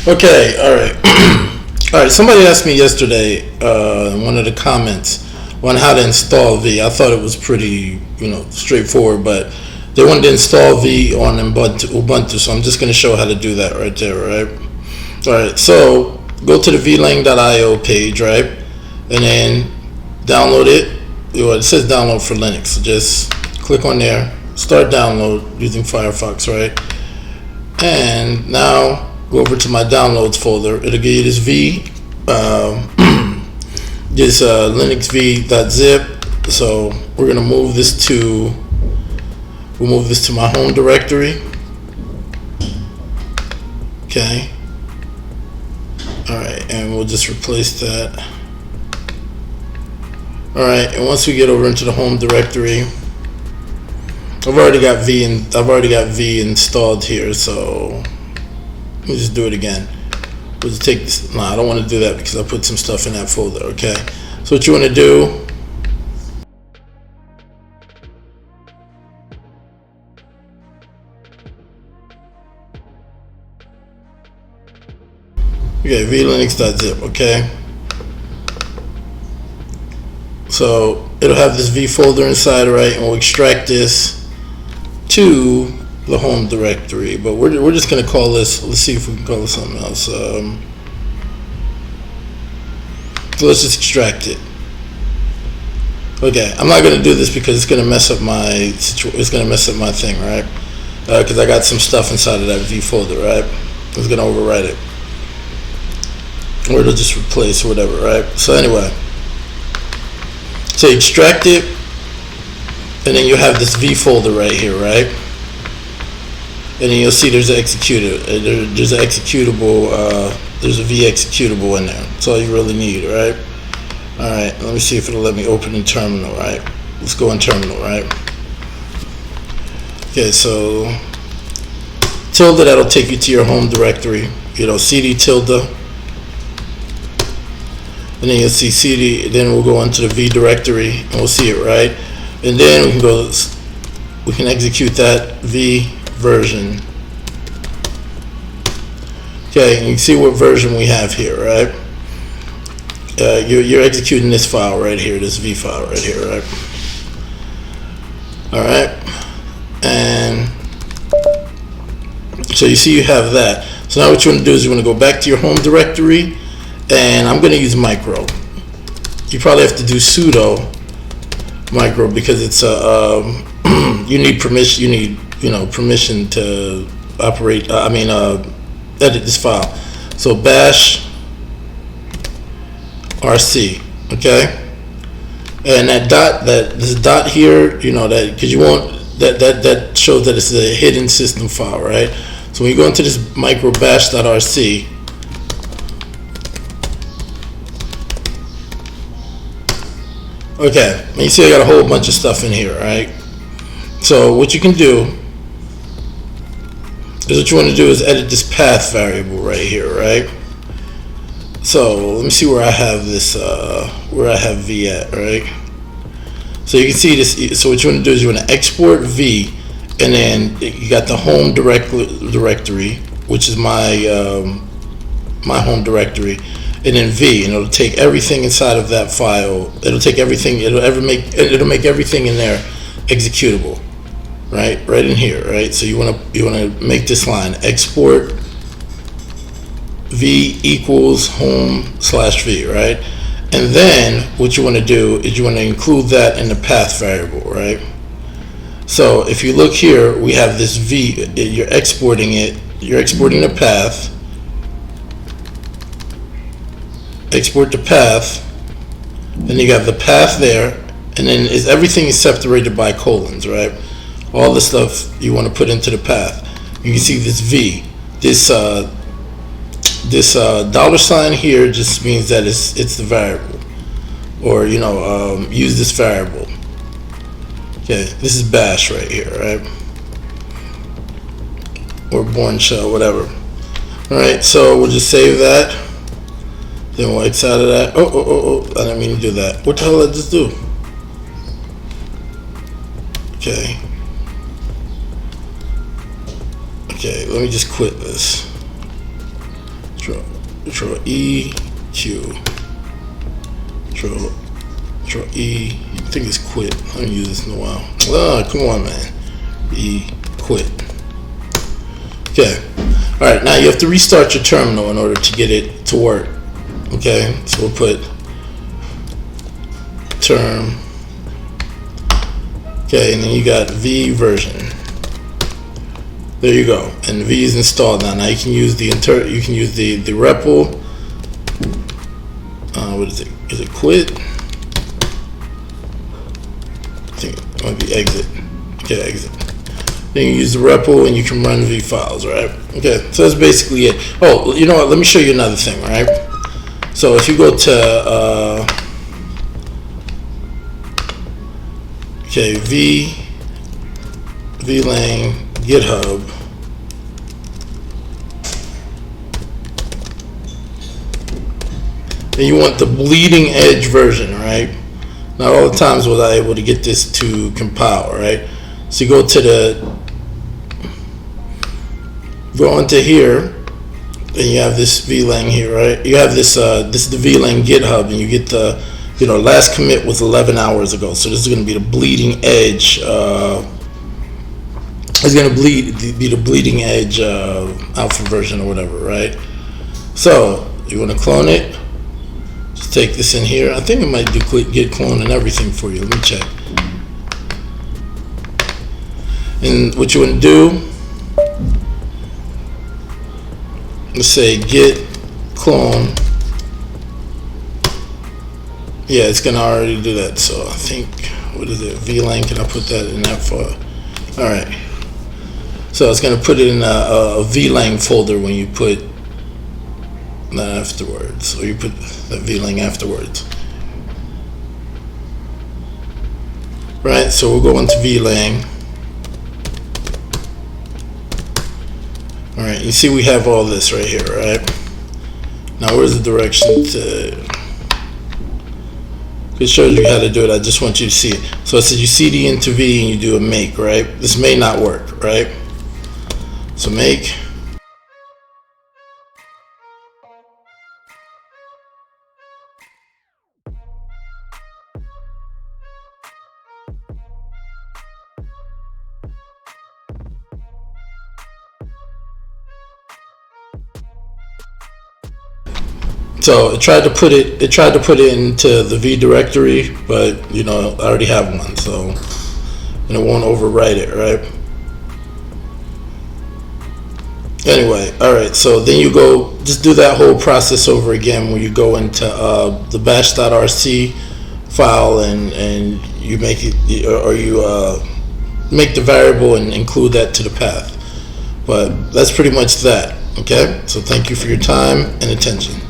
Okay, all right. All right, somebody asked me yesterday in one of the comments on how to install V. I thought it was pretty, straightforward, but they wanted to install V on Ubuntu, so I'm just going to show how to do that right there, right? All right, so go to the vlang.io page, right? And then download it. It says download for Linux, so just click on there, start download using Firefox, right? And now go over to my downloads folder. It'll give you this V, this Linux v.zip. So we're gonna move this to my home directory. Okay. All right, and we'll just replace that. All right, and once we get over into the home directory, I've already got V installed here, so let me just do it again. We'll just take this. No, I don't want to do that because I put some stuff in that folder. Okay, so what you want to do, okay, vlinux.zip. Okay, so it'll have this V folder inside, right? And we'll extract this to the home directory, but we're just going to call this, let's see if we can call it something else. So let's just extract it. Okay, I'm not going to do this because it's going to mess up my thing, right? Because I got some stuff inside of that V folder, right? It's going to overwrite it, or it'll just replace or whatever, right? So anyway, so you extract it, and then you have this V folder right here, right? And then you'll see there's an executable. There's an executable. There's a V executable in there. That's all you really need, right? All right. Let me see if it'll let me open in terminal, right? Let's go in terminal, right? Okay. So tilde, that'll take you to your home directory. CD tilde, and then you'll see CD. Then we'll go into the V directory, and we'll see it, right? And then we can execute that V version. Okay, and you can see what version we have here, right? You're executing this file right here, this V file right here, right? All right, and so you see you have that. So now what you want to do is you want to go back to your home directory, and I'm going to use micro. You probably have to do sudo micro because it's you need permission. You need permission to operate. Edit this file. So bashrc, okay, and this dot here, that because you want that shows that it's a hidden system file, right? So when you go into this micro bash.rc, okay, and you see I got a whole bunch of stuff in here, right? So what you can do is what you want to do is edit this path variable right here, right? So let me see where I have this, where I have V at, right? So you can see this. So what you want to do is you want to export V, and then you got the home directory, which is my home directory, and then V, and it'll take everything inside of that file. It'll take everything. It'll make everything in there executable. Right in here, right? So you want to make this line export V equals home/V, right? And then what you want to do is you want to include that in the path variable, right? So if you look here, we have this V. You're exporting it. You're exporting the path. Export the path. Then you got the path there, and then everything is separated by colons, right? All the stuff you want to put into the path. You can see this V, this $sign here just means that it's the variable, or use this variable. Okay, this is bash right here, right? Or Bourne shell, whatever. All right, so we'll just save that. Then we'll X out of that. Oh! I didn't mean to do that. What the hell did I just do? Okay. Okay, let me just quit this. Control E, Q, Control E. I think it's quit. I haven't used this in a while. Oh, come on, man. E, quit. Okay. All right. Now you have to restart your terminal in order to get it to work. Okay. So we'll put term. Okay, and then you got V version. There you go, and V is installed now. Now you can use the the REPL. What is it? Is it quit? I think it might be exit. Okay, exit. Then you use the REPL and you can run V files, right? Okay, so that's basically it. Oh, you know what? Let me show you another thing, right? So if you go to okay, vlang github. And you want the bleeding edge version, right? Not all the times was I able to get this to compile, right? So you go into here, and you have this vlang here, right? You have this this is the vlang github, and you get the last commit was 11 hours ago. So this is going to be the bleeding edge. It's going to be the bleeding edge alpha version or whatever, right? So you want to clone it. Just take this in here. I think it might do git clone and everything for you. Let me check. And what you want to do, let's say git clone. Yeah, it's gonna already do that. So I think, what is it? vlang. Can I put that in that file? All right. So it's gonna put it in a vlang folder when you put that afterwards, or you put that vlang afterwards. Right. So we'll go into vlang. All right. You see, we have all this right here, right? Now, where's the direction to? It shows you how to do it. I just want you to see it. So it says you cd into V and you do a make, right? This may not work, right? So make. So it tried to put it into the V directory, but I already have one, so it won't overwrite it, right? Anyway, all right. So then you go, just do that whole process over again, where you go into the bash.rc file and you make it, or you make the variable and include that to the path. But that's pretty much that. Okay. So thank you for your time and attention.